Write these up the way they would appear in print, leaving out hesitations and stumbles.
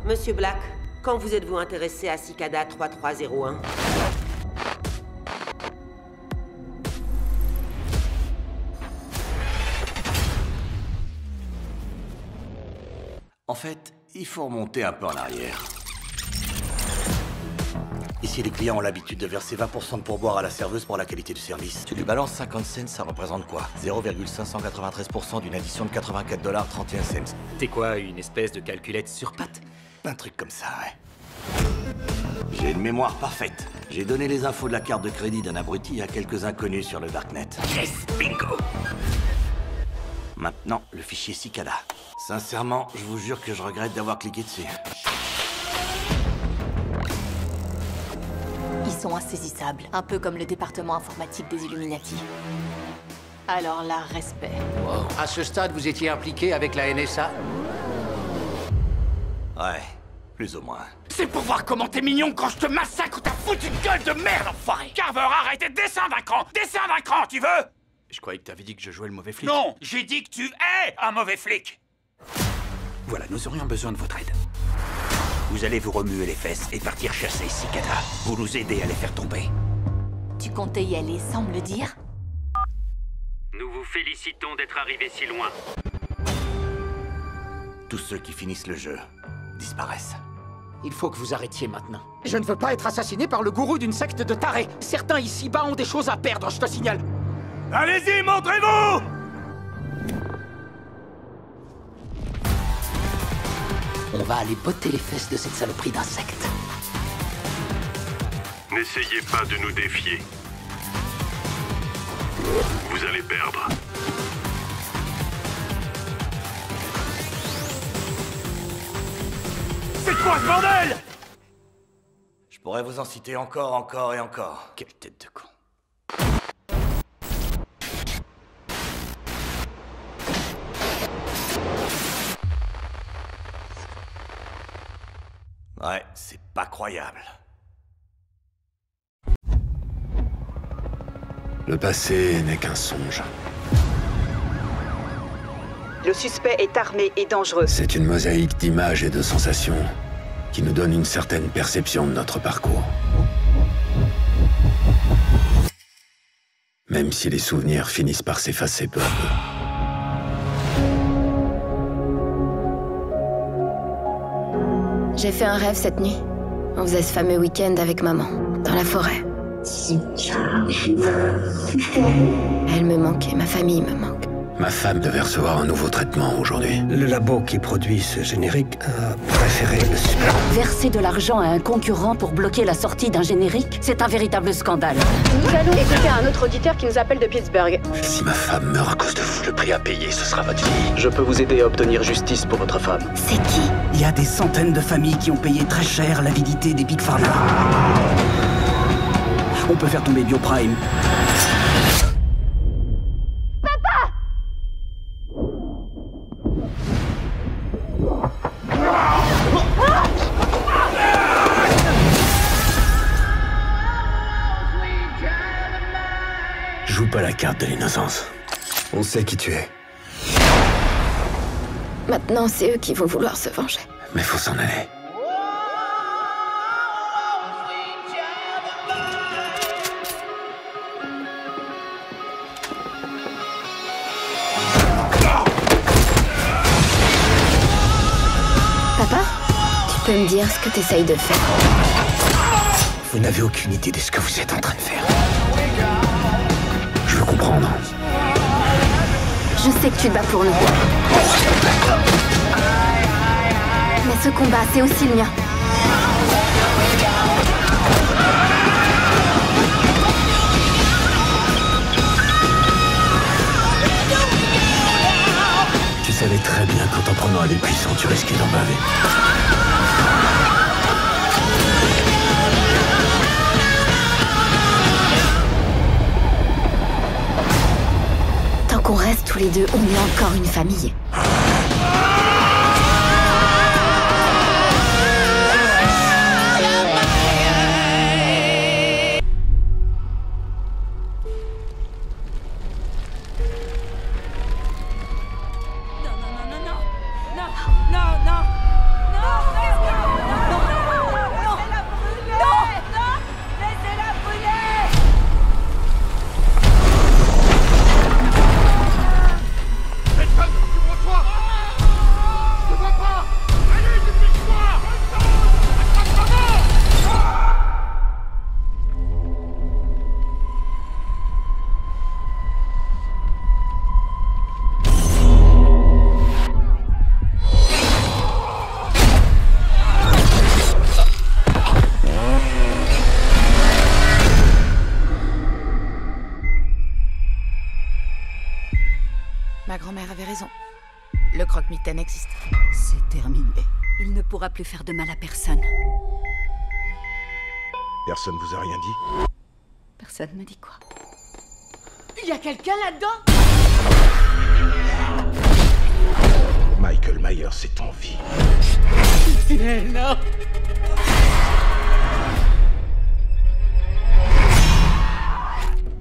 Monsieur Black, quand vous êtes-vous intéressé à Cicada 3301? En fait, il faut remonter un peu en arrière. Ici, les clients ont l'habitude de verser 20% de pourboire à la serveuse pour la qualité du service. Tu lui balances 50 cents, ça représente quoi? 0,593% d'une addition de 84 $ 31 cents. T'es quoi, une espèce de calculette sur pattes? Un truc comme ça, ouais. J'ai une mémoire parfaite. J'ai donné les infos de la carte de crédit d'un abruti à quelques inconnus sur le Darknet. Yes, bingo! Maintenant, le fichier Cicada. Sincèrement, je vous jure que je regrette d'avoir cliqué dessus. Ils sont insaisissables, un peu comme le département informatique des Illuminati. Alors là, respect. Wow. À ce stade, vous étiez impliqué avec la NSA? Ouais, plus ou moins. C'est pour voir comment t'es mignon quand je te massacre ta foutue gueule de merde, enfoiré! Carver, arrête et descends d'un cran! Descends d'un cran, tu veux? Je croyais que t'avais dit que je jouais le mauvais flic. Non, j'ai dit que tu es un mauvais flic! Voilà, nous aurions besoin de votre aide. Vous allez vous remuer les fesses et partir chasser Cicada. Vous nous aidez à les faire tomber. Tu comptais y aller sans me le dire? Nous vous félicitons d'être arrivés si loin. Tous ceux qui finissent le jeu disparaissent. Il faut que vous arrêtiez maintenant. Je ne veux pas être assassiné par le gourou d'une secte de tarés. Certains ici-bas ont des choses à perdre, je te signale. Allez-y, montrez-vous! On va aller botter les fesses de cette saloperie d'insectes. N'essayez pas de nous défier. Vous allez perdre. C'est quoi ce bordel? Je pourrais vous en citer encore et encore. Quelle tête de con. Ouais, c'est pas croyable. Le passé n'est qu'un songe. Le suspect est armé et dangereux. C'est une mosaïque d'images et de sensations qui nous donne une certaine perception de notre parcours. Même si les souvenirs finissent par s'effacer peu à peu. J'ai fait un rêve cette nuit. On faisait ce fameux week-end avec maman, dans la forêt. Elle me manquait, ma famille me manque. Ma femme devait recevoir un nouveau traitement aujourd'hui. Le labo qui produit ce générique a préféré le suspect. Verser de l'argent à un concurrent pour bloquer la sortie d'un générique, c'est un véritable scandale. Nous allons écouter un autre auditeur qui nous appelle de Pittsburgh. Si ma femme meurt à cause de vous, le prix à payer, ce sera votre fille. Je peux vous aider à obtenir justice pour votre femme. C'est qui? Il y a des centaines de familles qui ont payé très cher l'avidité des Big Pharma. On peut faire tomber Bioprime. Joue pas la carte de l'innocence. On sait qui tu es. Maintenant, c'est eux qui vont vouloir se venger. Mais faut s'en aller. Papa, tu peux me dire ce que t'essayes de faire? Vous n'avez aucune idée de ce que vous êtes en train de faire. Je veux comprendre. Je sais que tu te bats pour nous. Mais ce combat, c'est aussi le mien. Tu savais très bien qu'en t'en prenant à des puissants, tu risquais d'en baver. Tant qu'on reste tous les deux, on est encore une famille. mère avait raison. Le croque-mitaine existe. C'est terminé. Il ne pourra plus faire de mal à personne. Personne vous a rien dit? Personne me dit quoi? Il y a quelqu'un là-dedans? Michael Myers est en vie. Non.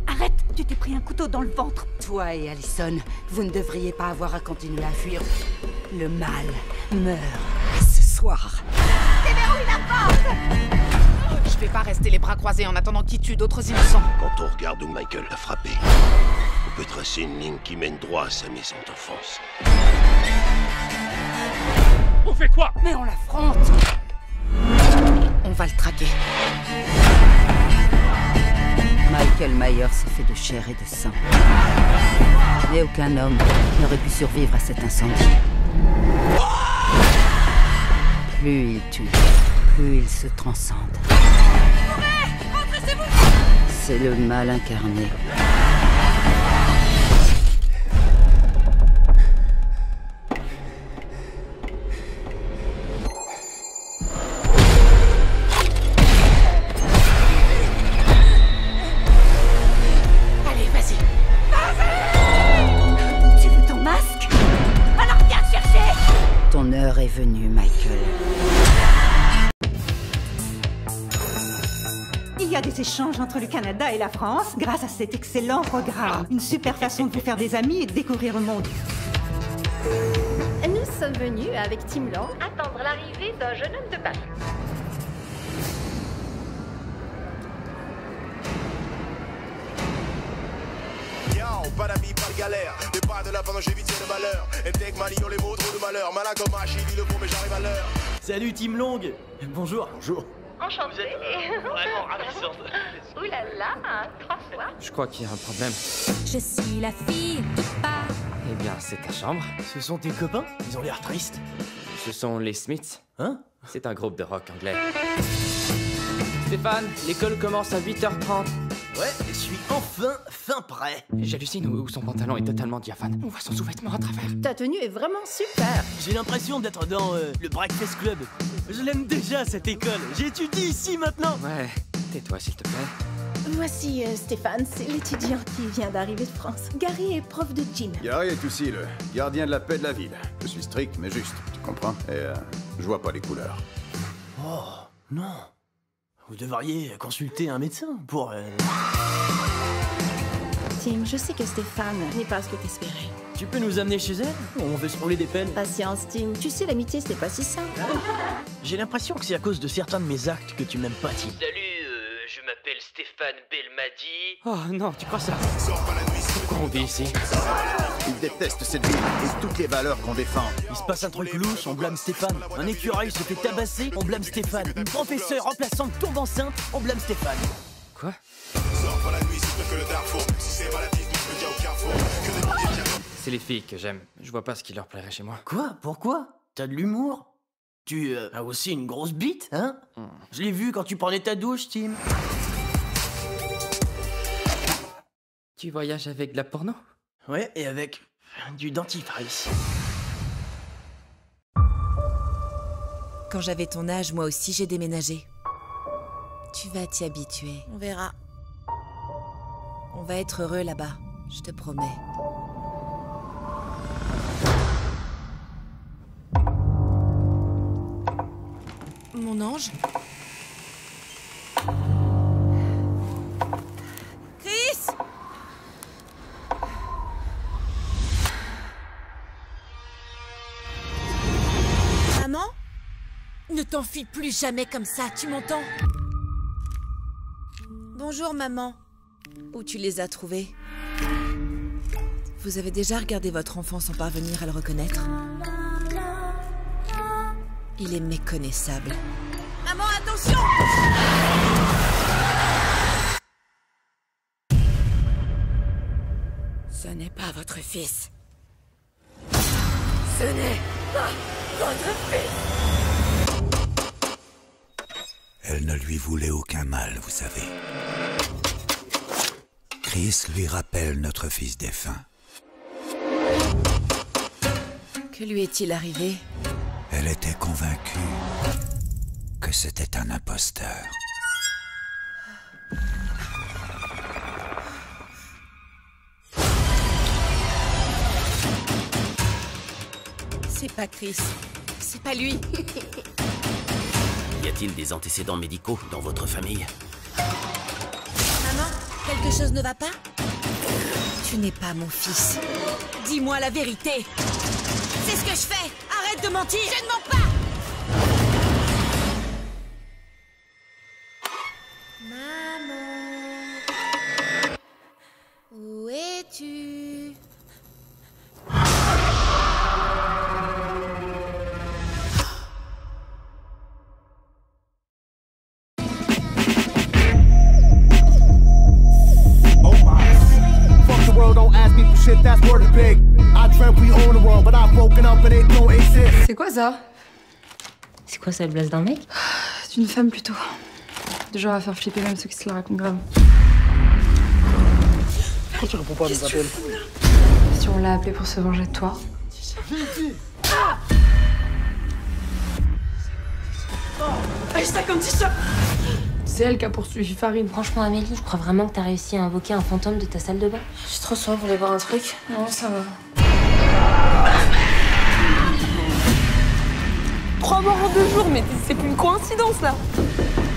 Arrête! Tu t'es pris un couteau dans le ventre. Toi et Allison, vous ne devriez pas avoir à continuer à fuir. Le mal meurt ce soir. Déverrouille la porte! Je vais pas rester les bras croisés en attendant qu'il tue d'autres innocents. Quand on regarde où Michael l'a frappé, on peut tracer une ligne qui mène droit à sa maison d'enfance. On fait quoi? Mais on l'affronte! On va le traquer. Michael Myers est fait de chair et de sang. Mais aucun homme n'aurait pu survivre à cet incendie. Plus il tue, plus il se transcende. C'est le mal incarné. Allez, vas-y. Tu veux ton masque? Alors viens te chercher! Ton heure est venue, Michael. Il y a des échanges entre le Canada et la France grâce à cet excellent programme. Une super façon de vous faire des amis et de découvrir le monde. Nous sommes venus avec Tim Long attendre l'arrivée d'un jeune homme de Paris. Pas d'amis, pas de galère. Des pas de la pendant j'évite le malheur. Et dès que Malion les mots trop de malheur. Malin comme un chili le bon mais j'arrive à l'heure. Salut Tim Long. Bonjour. Bonjour. Enchantée. Vraiment ravissante. Ouh là là, 3 fois. Je crois qu'il y a un problème. Je suis la fille du pas. Eh bien, c'est ta chambre. Ce sont tes copains? Ils ont l'air tristes. Ce sont les Smiths. Hein? C'est un groupe de rock anglais. Stéphane, l'école commence à 8h30. Ouais, je suis enfin fin prêt. J'hallucine où son pantalon est totalement diaphane. On voit son sous-vêtement à travers. Ta tenue est vraiment super. J'ai l'impression d'être dans le Breakfast Club. Je l'aime déjà cette école. J'étudie ici maintenant. Ouais, tais-toi s'il te plaît. Voici Stéphane, c'est l'étudiant qui vient d'arriver de France. Gary est prof de gym. Gary est aussi le gardien de la paix de la ville. Je suis strict mais juste, tu comprends? Et je vois pas les couleurs. Oh, non. Vous devriez consulter un médecin pour... Tim, je sais que Stéphane n'est pas ce que t'espérais. Tu peux nous amener chez elle? On veut se rouler des pelles. Patience, Tim. Tu sais, l'amitié, c'est pas si simple. J'ai l'impression que c'est à cause de certains de mes actes que tu m'aimes pas, Tim. Salut, je m'appelle Stéphane Belmadi. Oh non, tu crois ça? Pourquoi on vit ici? Il déteste cette ville et toutes les valeurs qu'on défend. Il se passe un truc louche, on blâme Stéphane. Un écureuil se fait tabasser, on blâme Stéphane. Une professeure remplaçante tombe enceinte, on blâme Stéphane. Quoi? C'est les filles que j'aime. Je vois pas ce qui leur plairait chez moi. Quoi? Pourquoi? T'as de l'humour? Tu as aussi une grosse bite, hein? Je l'ai vu quand tu prenais ta douche, Tim. Tu voyages avec de la porno? Ouais, et avec du dentifrice. Quand j'avais ton âge, moi aussi j'ai déménagé. Tu vas t'y habituer. On verra. On va être heureux là-bas, je te promets. Mon ange? Chris! Maman? Ne t'enfuis plus jamais comme ça, tu m'entends? Bonjour maman. Où tu les as trouvés? Vous avez déjà regardé votre enfant sans parvenir à le reconnaître? Il est méconnaissable. Maman, attention! Ce n'est pas votre fils. Ce n'est pas votre fils. Elle ne lui voulait aucun mal, vous savez. Chris lui rappelle notre fils défunt. Que lui est-il arrivé? Elle était convaincue que c'était un imposteur. C'est pas Chris. C'est pas lui. Y a-t-il des antécédents médicaux dans votre famille? Maman, quelque chose ne va pas? Tu n'es pas mon fils. Dis-moi la vérité. C'est ce que je fais. Arrête de mentir. Je ne mens pas. Maman, où es-tu? C'est quoi ça? C'est quoi ça, le blase d'un mec? C'est une femme plutôt. Du genre à faire flipper même ceux qui se la racontent grave. Pourquoi tu réponds pas à mes appels? Si on l'a appelé pour se venger de toi. Allez, ça comme ça. C'est elle qui a poursuivi Farine. Franchement, Amélie, je crois vraiment que t'as réussi à invoquer un fantôme de ta salle de bain. J'ai trop soin, vous voulez voir un truc? Non, ça va. 3 morts en 2 jours, mais c'est plus une coïncidence là.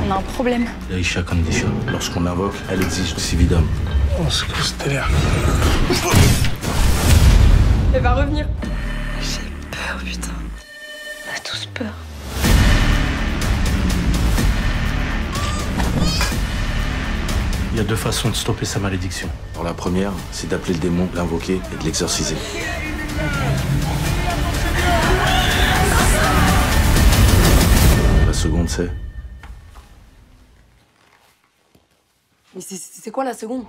On a un problème. Aïcha Condition. Lorsqu'on l'invoque, elle exige cividum. On se casse derrière. Elle va revenir. J'ai peur, putain. On a tous peur. Il y a 2 façons de stopper sa malédiction. Alors la première, c'est d'appeler le démon, l'invoquer et de l'exorciser. La seconde, c'est... Mais c'est quoi la seconde?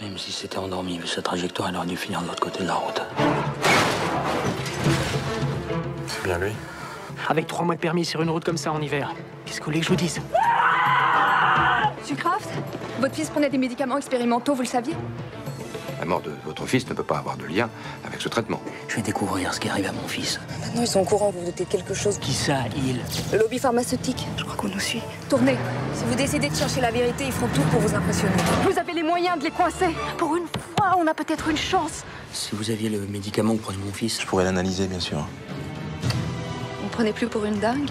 Même si c'était endormi, vu sa trajectoire, elle aurait dû finir de l'autre côté de la route. C'est bien lui. Avec 3 mois de permis sur une route comme ça en hiver, qu'est-ce que vous voulez que je vous dise? Monsieur Kraft, votre fils prenait des médicaments expérimentaux, vous le saviez? La mort de votre fils ne peut pas avoir de lien avec ce traitement. Je vais découvrir ce qui arrive à mon fils. Maintenant, ils sont au courant, vous vous doutez de quelque chose. Qui ça, il? Le lobby pharmaceutique. Je crois qu'on nous suit. Tournez. Si vous décidez de chercher la vérité, ils feront tout pour vous impressionner. Vous avez les moyens de les coincer. Pour une fois, on a peut-être une chance. Si vous aviez le médicament que prenait mon fils, je pourrais l'analyser, bien sûr. Vous me prenez plus pour une dingue?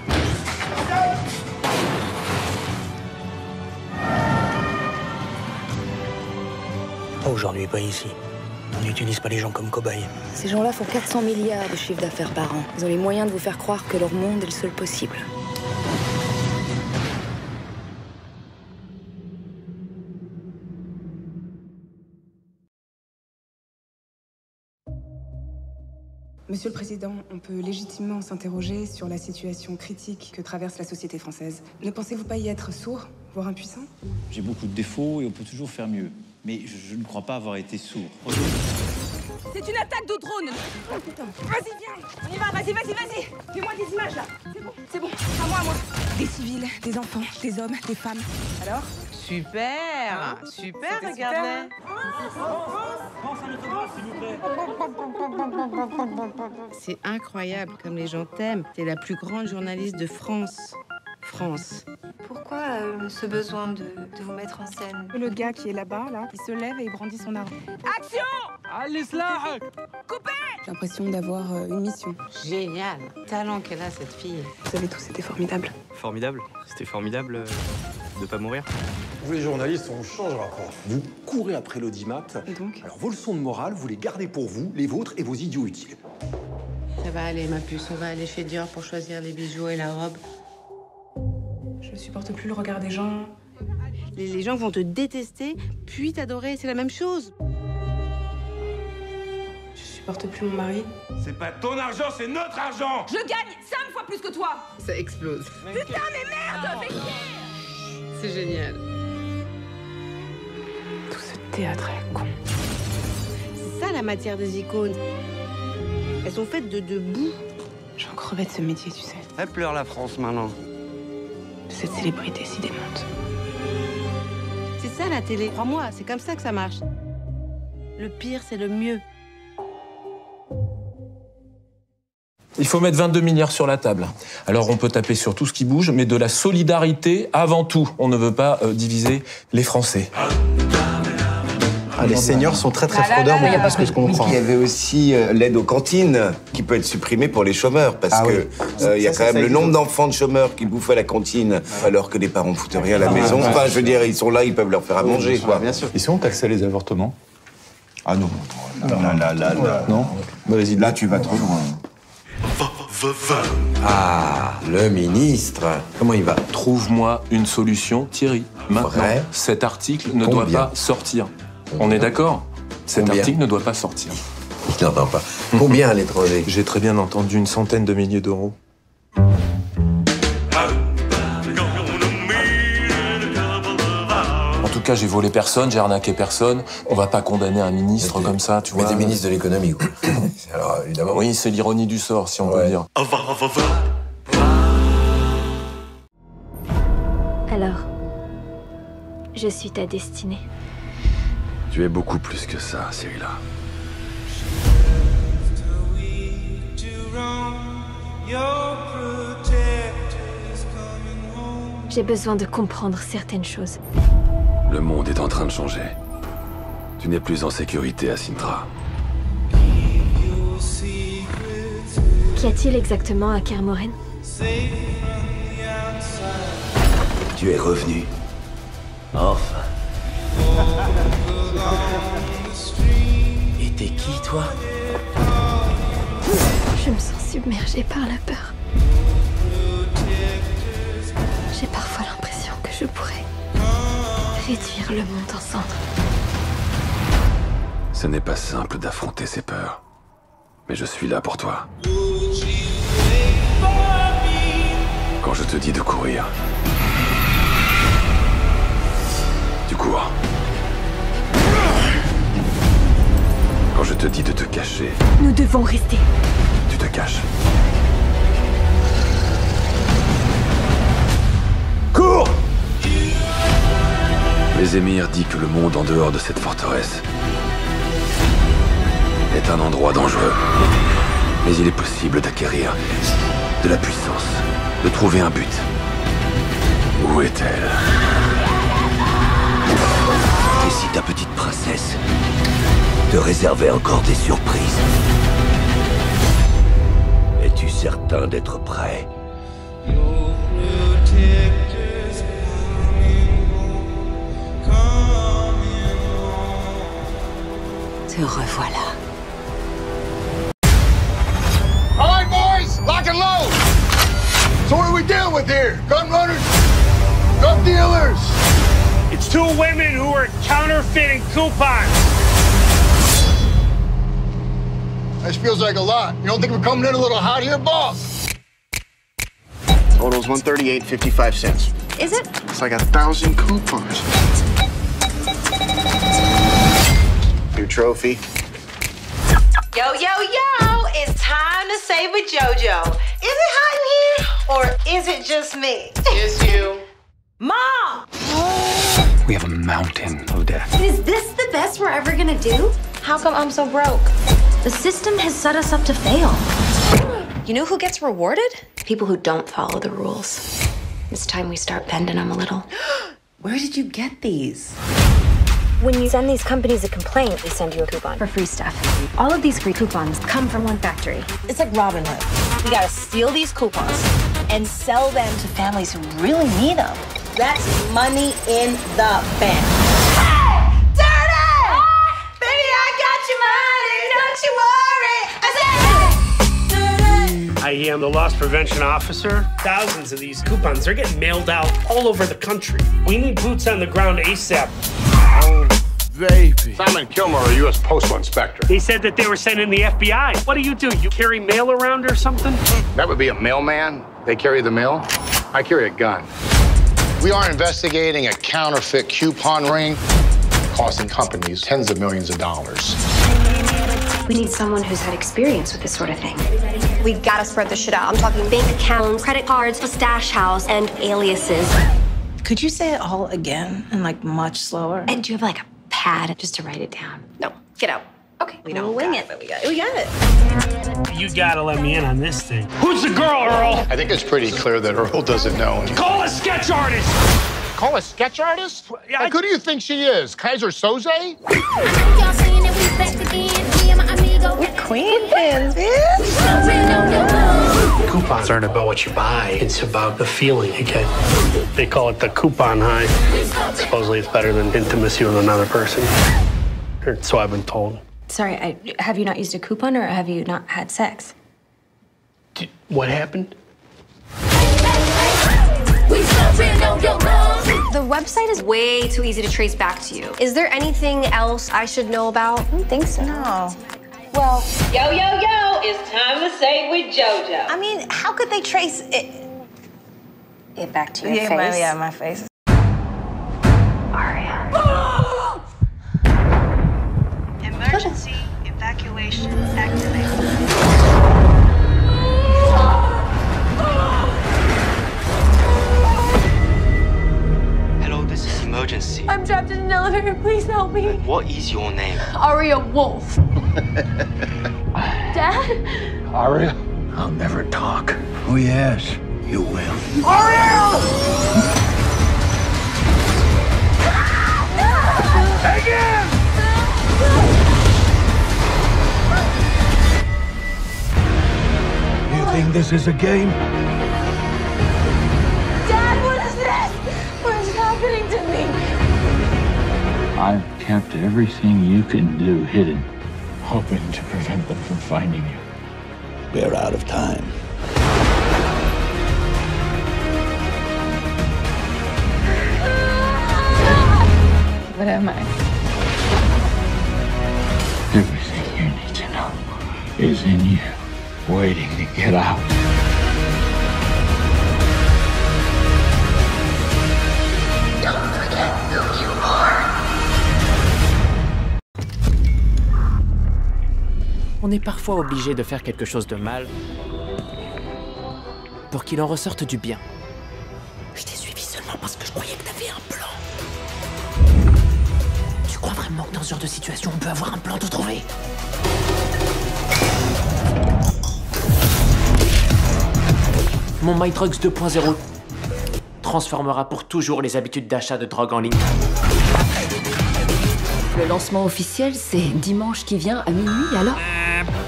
Pas aujourd'hui, pas ici. On n'utilise pas les gens comme cobayes. Ces gens-là font 400 milliards de chiffre d'affaires par an. Ils ont les moyens de vous faire croire que leur monde est le seul possible. Monsieur le Président, on peut légitimement s'interroger sur la situation critique que traverse la société française. Ne pensez-vous pas y être sourd, voire impuissant? J'ai beaucoup de défauts et on peut toujours faire mieux. Mais je ne crois pas avoir été sourd. C'est une attaque de drone. Oh putain. Vas-y, viens. On y va, vas-y. Fais-moi des images, là. C'est bon. À moi. Des civils, des enfants, des hommes, des femmes. Alors? Super, regardez. C'est incroyable comme les gens t'aiment. T'es la plus grande journaliste de France. Pourquoi ce besoin de vous mettre en scène? Le gars qui est là-bas, là, il se lève et il brandit son arme. Action! Allez, slahak! Coupez! J'ai l'impression d'avoir une mission. Génial. Talent qu'elle a, cette fille. Vous avez tous été formidables. Formidable? C'était formidable de pas mourir? Vous les journalistes, on changera pas. Vous courez après l'audimat. Et donc? Alors vos leçons de morale, vous les gardez pour vous, les vôtres et vos idiots utiles. Ça va aller, ma puce. On va aller chez Dior pour choisir les bijoux et la robe. Je supporte plus le regard des gens. Les gens vont te détester, puis t'adorer. C'est la même chose. Je supporte plus mon mari. C'est pas ton argent, c'est notre argent! Je gagne 5 fois plus que toi! Ça explose. Putain, mais merde! Fais chier! C'est génial. Tout ce théâtre est con. C'est ça la matière des icônes. Elles sont faites de boue. J'en crevais de ce métier, tu sais. Elle pleure la France maintenant. Cette célébrité si démente. C'est C'est ça la télé, crois-moi, c'est comme ça que ça marche. Le pire, c'est le mieux. Il faut mettre 22 milliards sur la table. Alors on peut taper sur tout ce qui bouge, mais de la solidarité avant tout. On ne veut pas diviser les Français. Ah, les seniors sont très fraudeurs, mais pas ce que je comprends. Il y avait aussi l'aide aux cantines qui peut être supprimée pour les chômeurs parce que il y a quand même le nombre d'enfants de chômeurs qui bouffent à la cantine alors que les parents foutent rien à la maison. Enfin, je veux dire, ils sont là, ils peuvent leur faire à manger, quoi. Bien sûr. Et si on taxait les avortements? Ah non. Non. Vas-y, là, tu vas trop loin. Ah, le ministre. Comment il va? Trouve-moi une solution, Thierry. Maintenant, cet article ne doit pas sortir. On est d'accord? Cet article ne doit pas sortir. Je n'entends pas. Combien à l'étranger? J'ai très bien entendu 100 de milliers d'euros. En tout cas, j'ai volé personne, j'ai arnaqué personne. On va pas condamner un ministre comme ça, tu vois. Mais des ministres de l'économie, quoi. Alors, évidemment. Oui, c'est l'ironie du sort, si on peut dire. Alors, je suis ta destinée. Tu es beaucoup plus que ça, Cyrilla. J'ai besoin de comprendre certaines choses. Le monde est en train de changer. Tu n'es plus en sécurité à Sintra. Qu'y a-t-il exactement à Kermoren? Tu es revenu. Enfin. Et t'es qui, toi? Je me sens submergée par la peur. J'ai parfois l'impression que je pourrais réduire le monde en cendres. Ce n'est pas simple d'affronter ces peurs. Mais je suis là pour toi. Quand je te dis de courir, tu cours. Quand je te dis de te cacher, Nous devons rester. tu te caches. Cours! Les émirs disent que le monde en dehors de cette forteresse est un endroit dangereux. Mais il est possible d'acquérir de la puissance, de trouver un but. Où est-elle? Et si ta petite princesse te réservait encore des surprises? Es-tu certain d'être prêt? Te revoilà. All right, boys, lock and load. So what are we dealing with here? Gun runners? Drug dealers? It's two women who are counterfeiting coupons. This feels like a lot. You don't think we're coming in a little hot here, boss? Total's $138.55. Is it? It's like 1,000 coupons. Your trophy. Yo, yo, yo! It's time to save with JoJo. Is it hot in here? Or is it just me? It's you. Mom! We have a mountain of debt. Is this the best we're ever gonna do? How come I'm so broke? The system has set us up to fail. You know who gets rewarded? People who don't follow the rules. It's time we start bending them a little. Where did you get these? When you send these companies a complaint, they send you a coupon for free stuff. All of these free coupons come from one factory. It's like Robin Hood. We gotta steal these coupons and sell them to families who really need them. That's money in the bank. Dirty! Baby, I got your money, don't you worry. I am the loss prevention officer. Thousands of these coupons are getting mailed out all over the country. We need boots on the ground ASAP. Oh, baby. Simon Kilmer, a U.S. Postal Inspector. They said that they were sending the FBI. What do? You carry mail around or something? That would be a mailman. They carry the mail. I carry a gun. We are investigating a counterfeit coupon ring costing companies tens of millions of dollars. We need someone who's had experience with this sort of thing. We gotta spread this shit out. I'm talking Bank accounts, credit cards, a stash house, and aliases. Could you say it all again and like much slower? And do you have like a pad just to write it down? No, get out. Okay, We don't wing it, but we got it. You gotta let me in on this thing. Who's the girl, Earl? I think it's pretty clear that Earl doesn't know. Call a sketch artist! Call a sketch artist? Like, who do you think she is? Kaiser Soze? We're queen pins, bitch. Coupons aren't about what you buy. It's about the feeling you get. They call it the coupon high. Supposedly it's better than intimacy with another person. Or so I've been told. Sorry, have you not used a coupon or have you not had sex? What happened? The website is way too easy to trace back to you. Is there anything else I should know about? I don't think so. No. Well, Yo, yo, yo, it's time to say with JoJo. I mean, how could they trace it? It back to your face? Yeah, my face. Aria. Emergency evacuation activated. Hello, this is emergency. I'm trapped in an elevator. Please help me. What is your name? Aria Wolf. Dad? Aria? I'll never talk. Oh, yes, you will. Ariel! Again! You think this is a game? Dad, what is this? What is happening to me? I've kept everything you can do hidden, hoping to prevent them from finding you. We're out of time. What am I? Everything you need to know is in you, waiting to get out. Don't forget who you are. On est parfois obligé de faire quelque chose de mal pour qu'il en ressorte du bien. Je t'ai suivi seulement parce que je croyais que t'avais un plan. Tu crois vraiment que dans ce genre de situation, on peut avoir un plan tout trouvé? Mon My Drugs 2.0 transformera pour toujours les habitudes d'achat de drogue en ligne. Le lancement officiel, c'est dimanche qui vient à minuit, alors?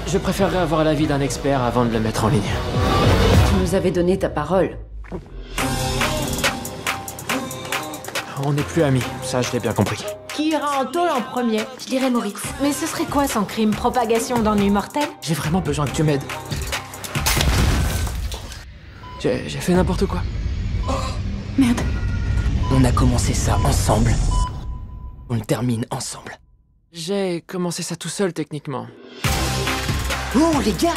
Je préférerais avoir l'avis d'un expert avant de le mettre en ligne. Tu nous avais donné ta parole. On n'est plus amis, ça je l'ai bien compris. Qui ira en tôle en premier? Je dirais Moritz. Mais ce serait quoi son crime? Propagation d'ennui mortel? J'ai vraiment besoin que tu m'aides. J'ai fait n'importe quoi. Merde. On a commencé ça ensemble. On le termine ensemble. J'ai commencé ça tout seul, techniquement. Oh, les gars!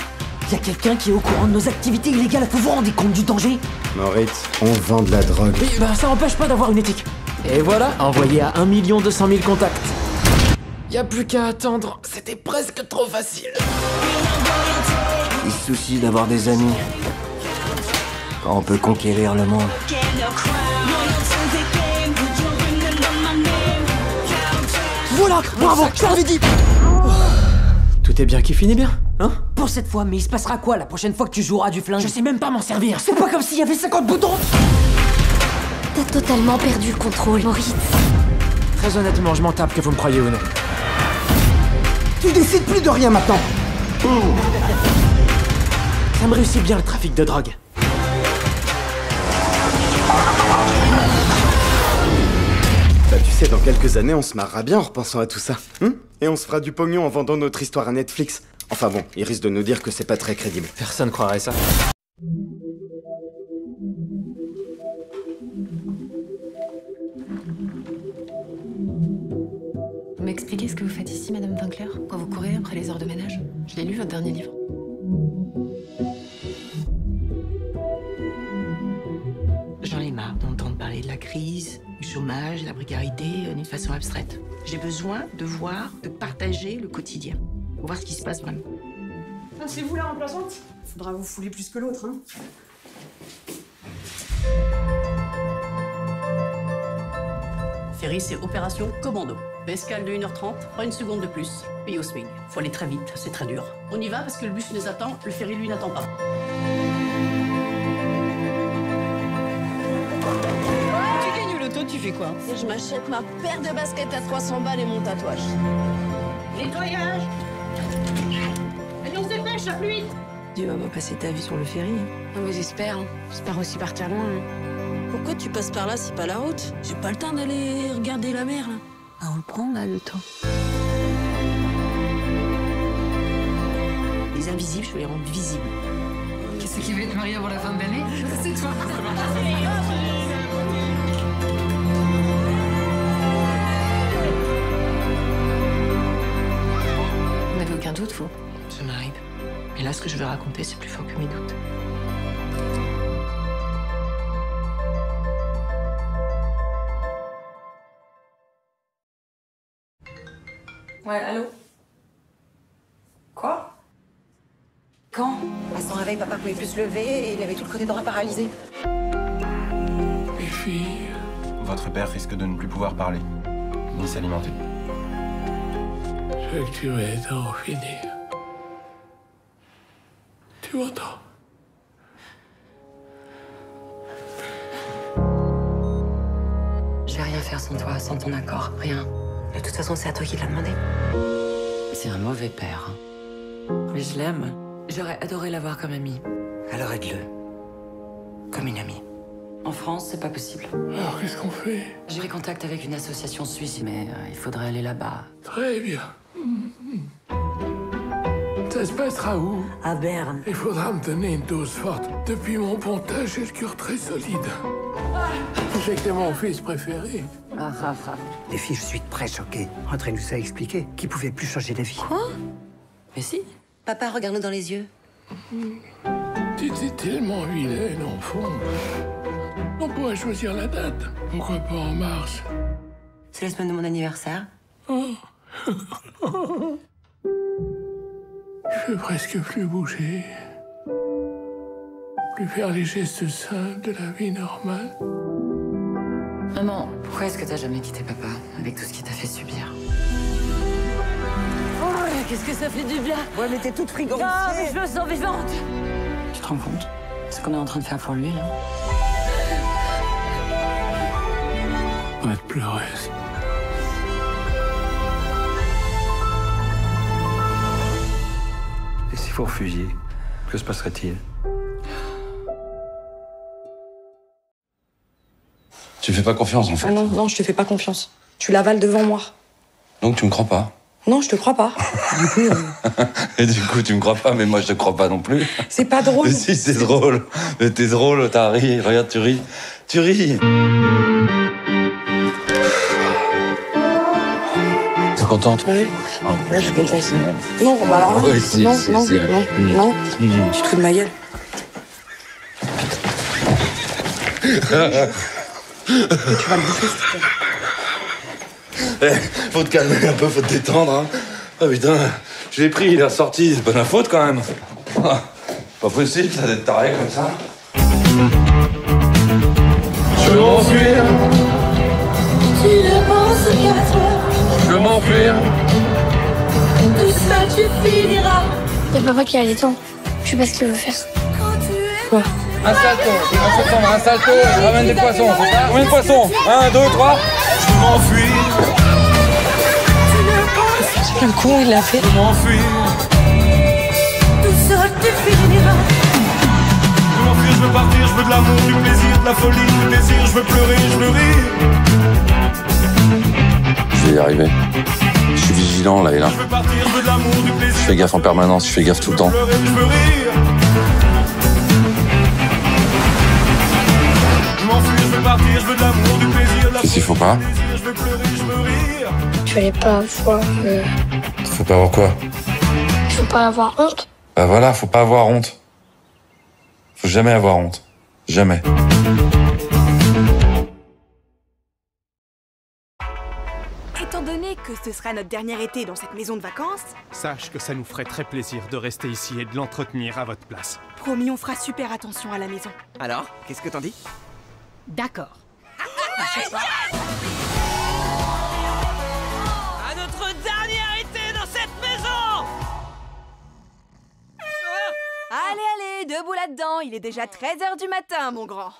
Y a quelqu'un qui est au courant de nos activités illégales. Vous vous rendez compte du danger? Moritz, on vend de la drogue. Oui, bah ça empêche pas d'avoir une éthique. Et voilà, envoyé à 1 200 000 contacts. Y a plus qu'à attendre. C'était presque trop facile. Il se soucie d'avoir des amis. Quand on peut conquérir le monde. Voilà! Bravo! Je t'avais dit! Tout est bien qui finit bien, hein? Pour cette fois, mais il se passera quoi la prochaine fois que tu joueras du flingue? Je sais même pas m'en servir. C'est pas comme s'il y avait 50 boutons! T'as totalement perdu le contrôle, Moritz. Très honnêtement, je m'en tape que vous me croyez ou non. Tu décides plus de rien maintenant! Ça me réussit bien le trafic de drogue. Bah tu sais, dans quelques années, on se marrera bien en repensant à tout ça. Et on se fera du pognon en vendant notre histoire à Netflix. Enfin bon, ils risquent de nous dire que c'est pas très crédible. Personne croirait ça. Vous m'expliquez ce que vous faites ici, Madame Winkler? Quand vous courez après les heures de ménage? Je l'ai lu, votre dernier livre. J'en ai marre d'entendre parler de la crise, du chômage, de la précarité d'une façon abstraite. J'ai besoin de voir, de partager le quotidien. Pour voir ce qui se passe vraiment. Ah, c'est vous la remplaçante? Faudra vous fouler plus que l'autre, hein. ferry, c'est opération commando. Escale de 1h30, pas une seconde de plus. Puis au swing. Faut aller très vite, c'est très dur. On y va parce que le bus nous attend, le ferry lui n'attend pas. Tu gagnes au loto, tu fais quoi? Je m'achète ma paire de baskets à 300 balles et mon tatouage. Nettoyage. Allez, on se dépêche, ça plus vite. Tu vas pas passer ta vie sur le ferry. Non mais j'espère. J'espère aussi partir loin. Pourquoi tu passes par là, c'est pas la route? J'ai pas le temps d'aller regarder la mer, là. Ah, on le prend, là, le temps. Les invisibles, je veux les rendre visibles. Qu'est-ce qui va te marier avant la fin de l'année? C'est toi. Vous n'avez aucun doute, vous? Ça m'arrive. Mais là, ce que je veux raconter, c'est plus fort que mes doutes. Ouais, allô? Quoi? Quand? À son réveil, papa pouvait plus se lever et il avait tout le côté droit paralysé. Les filles, votre père risque de ne plus pouvoir parler, ni s'alimenter. Je veux que tu m'aides à en finir. Tu m'entends? Je vais rien faire sans toi, sans ton accord, rien. De toute façon, c'est à toi qui l'a demandé. C'est un mauvais père. Mais je l'aime. J'aurais adoré l'avoir comme ami. Alors aide-le. Comme une amie. En France, c'est pas possible. Alors, qu'est-ce qu'on fait? J'ai pris contact avec une association suisse, mais il faudrait aller là-bas. Très bien. Ça se passera où? À Berne. Il faudra me donner une dose forte. Depuis mon pontage, j'ai le cœur très solide. Je sais que t'es mon fils préféré. Les filles, je suis très choqué. André nous a expliqué qu'il pouvait plus changer d'avis. Quoi? Mais si. Papa, regarde-nous dans les yeux. T'étais tellement vilaine, enfant. On pourrait choisir la date. Pourquoi pas en mars? C'est la semaine de mon anniversaire. Oh. Je veux presque plus bouger. Plus faire les gestes simples de la vie normale. Maman, pourquoi est-ce que t'as jamais quitté papa, avec tout ce qu'il t'a fait subir? Oh, qu'est-ce que ça fait du bien! Ouais, mais t'es toute frigorifiée. Ah, mais je me sens vivante! Tu te rends compte? Ce qu'on est en train de faire pour lui, là? Pas de pleureuse. Et si vous refusiez, que se passerait-il? Tu fais pas confiance, en fait. Ah non, non, je te fais pas confiance. Tu l'avales devant moi. Donc tu me crois pas? Non, je te crois pas. Du coup, Et du coup, tu me crois pas, mais moi, je te crois pas non plus. c'est pas drôle. Mais si, c'est drôle. Mais t'es drôle, t'as ri. Regarde, tu ris. Tu ris. T'es contente? Oui. Ouais, je suis contente. Non, bah alors, Oui, si, non, si, non, si. non, non. Tu te fous de ma gueule. Tu vas le bouffer, s'il te plaît. Faut te calmer un peu, faut te détendre, hein. Ah putain, je l'ai pris, il est ressorti, c'est pas ma faute quand même. Ah, pas possible, ça d'être taré comme ça. Je veux m'enfuir. Tu ne penses qu'à toi. Je veux m'enfuir. Tout ça, tu finiras. Y'a papa qui a les temps. Je sais pas ce qu'il veut faire. Quoi? Un salto, il va se prendre un salto et ramène des poissons, c'est ça? Combien de poissons? 1, 2, 3. Je m'enfuis. C'est quel con il l'a fait. Je m'enfuis. Tout seul, tu finiras. Je veux m'enfuir, je veux partir, je veux de l'amour, du plaisir, de la folie, du désir, je veux pleurer, je veux rire. Je vais y arriver. Je suis vigilant là et là. Je veux partir, je veux de l'amour, du plaisir. Je fais gaffe en permanence, je fais gaffe tout le temps. Je veux pleurer, je veux rire. Je m'enfuis, je veux partir, je veux de l'amour, du plaisir, de la Qu'est-ce qu'il faut pas? je veux pleurer, je veux rire. Tu allais pas avoir. Faut pas avoir quoi? Faut pas avoir honte. Bah voilà, faut pas avoir honte. Faut jamais avoir honte. Jamais. Étant donné que ce sera notre dernier été dans cette maison de vacances, Sache que ça nous ferait très plaisir de rester ici et de l'entretenir à votre place. promis, on fera super attention à la maison. Alors, qu'est-ce que t'en dis? D'accord. là-dedans, il est déjà 13h du matin, mon grand.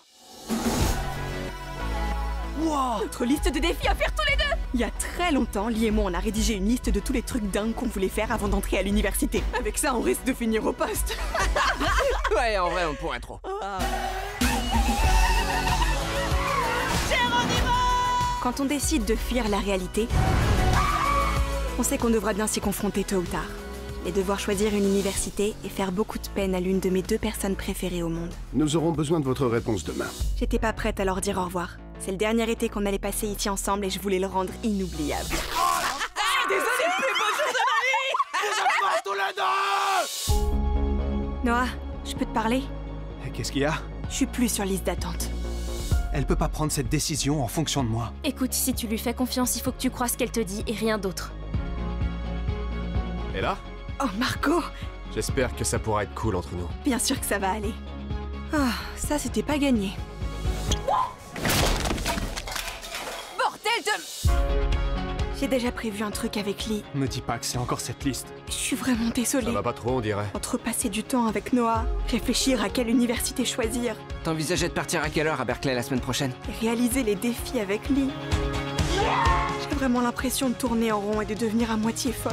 Wow. Notre liste de défis à faire tous les deux. Il y a très longtemps, Lee et moi, on a rédigé une liste de tous les trucs dingues qu'on voulait faire avant d'entrer à l'université. Avec ça, on risque de finir au poste. Ouais, en vrai, on pourrait trop. Quand on décide de fuir la réalité, on sait qu'on devra bien s'y confronter tôt ou tard. Et devoir choisir une université et faire beaucoup de peine à l'une de mes 2 personnes préférées au monde. Nous aurons besoin de votre réponse demain. J'étais pas prête à leur dire au revoir. C'est le dernier été qu'on allait passer ici ensemble et je voulais le rendre inoubliable. Je suis désolée, le plus beau jour de ma vie. Vous êtes morts tous les deux. Noah, je peux te parler? Qu'est-ce qu'il y a? Je suis plus sur liste d'attente. Elle peut pas prendre cette décision en fonction de moi. Écoute, si tu lui fais confiance, il faut que tu crois ce qu'elle te dit et rien d'autre. Et là? Oh, Marco! J'espère que ça pourra être cool entre nous. Bien sûr que ça va aller. Ah, ça c'était pas gagné. Bordel de... J'ai déjà prévu un truc avec Lee. Me dis pas que c'est encore cette liste. Je suis vraiment désolée. Ça va pas trop, on dirait. Entre passer du temps avec Noah, réfléchir à quelle université choisir, T'envisageais de partir à quelle heure à Berkeley la semaine prochaine? et réaliser les défis avec Lee. J'ai vraiment l'impression de tourner en rond et de devenir à moitié folle.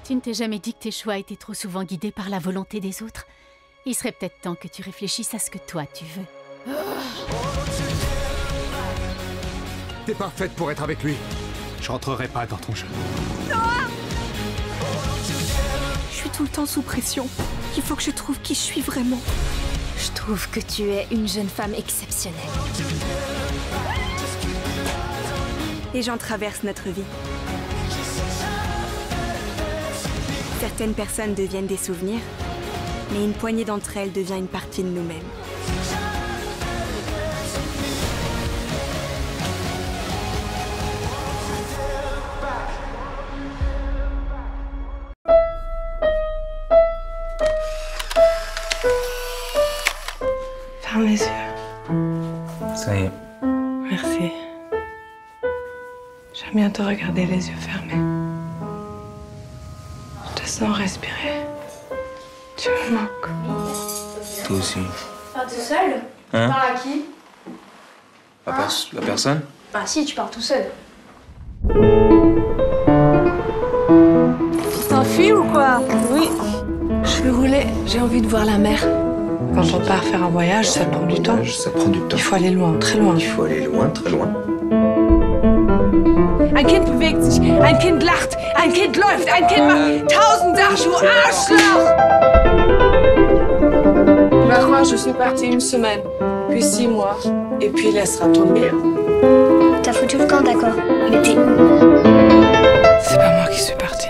Tu ne t'es jamais dit que tes choix étaient trop souvent guidés par la volonté des autres? Il serait peut-être temps que tu réfléchisses à ce que toi tu veux. T'es pas faite pour être avec lui. Je rentrerai pas dans ton jeu. Noah! Je suis tout le temps sous pression. Il faut que je trouve qui je suis vraiment. Je trouve que tu es une jeune femme exceptionnelle. Les gens traversent notre vie. Certaines personnes deviennent des souvenirs, mais une poignée d'entre elles devient une partie de nous-mêmes. Ferme les yeux. Ça y est. Merci. J'aime bien te regarder les yeux fermés. Je te sens respirer. Tu me manques. Toi aussi. Pars tout seul? Hein? Tu parles à qui? La personne? Bah si, tu pars tout seul. Tu t'enfuis ou quoi? Oui. Je vais rouler. J'ai envie de voir la mer. Quand on part faire un voyage, ça prend du temps. Ça prend du temps. Il faut aller loin, très loin. Il faut aller loin, très loin. Ein Kind bewegt sich, ein Kind lacht, ein Kind läuft, ein Kind macht 1000 Sachen, du Arschloch! Tu vas croire, je suis partie une semaine, puis 6 mois, et puis laissera tomber. T'as foutu le camp, d'accord. Mais t'es... C'est pas moi qui suis partie.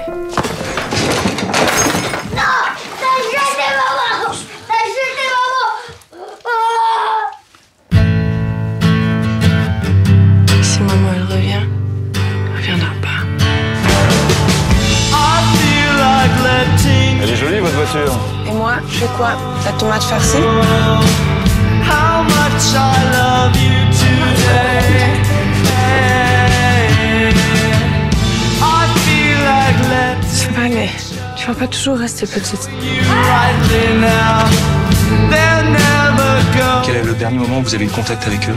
Si maman elle revient, elle reviendra pas. Elle est jolie votre voiture. Et moi, je fais quoi? La tomate farcie? C'est pas, mais tu vas pas toujours rester petite. Quel est le dernier moment où vous avez eu contact avec eux?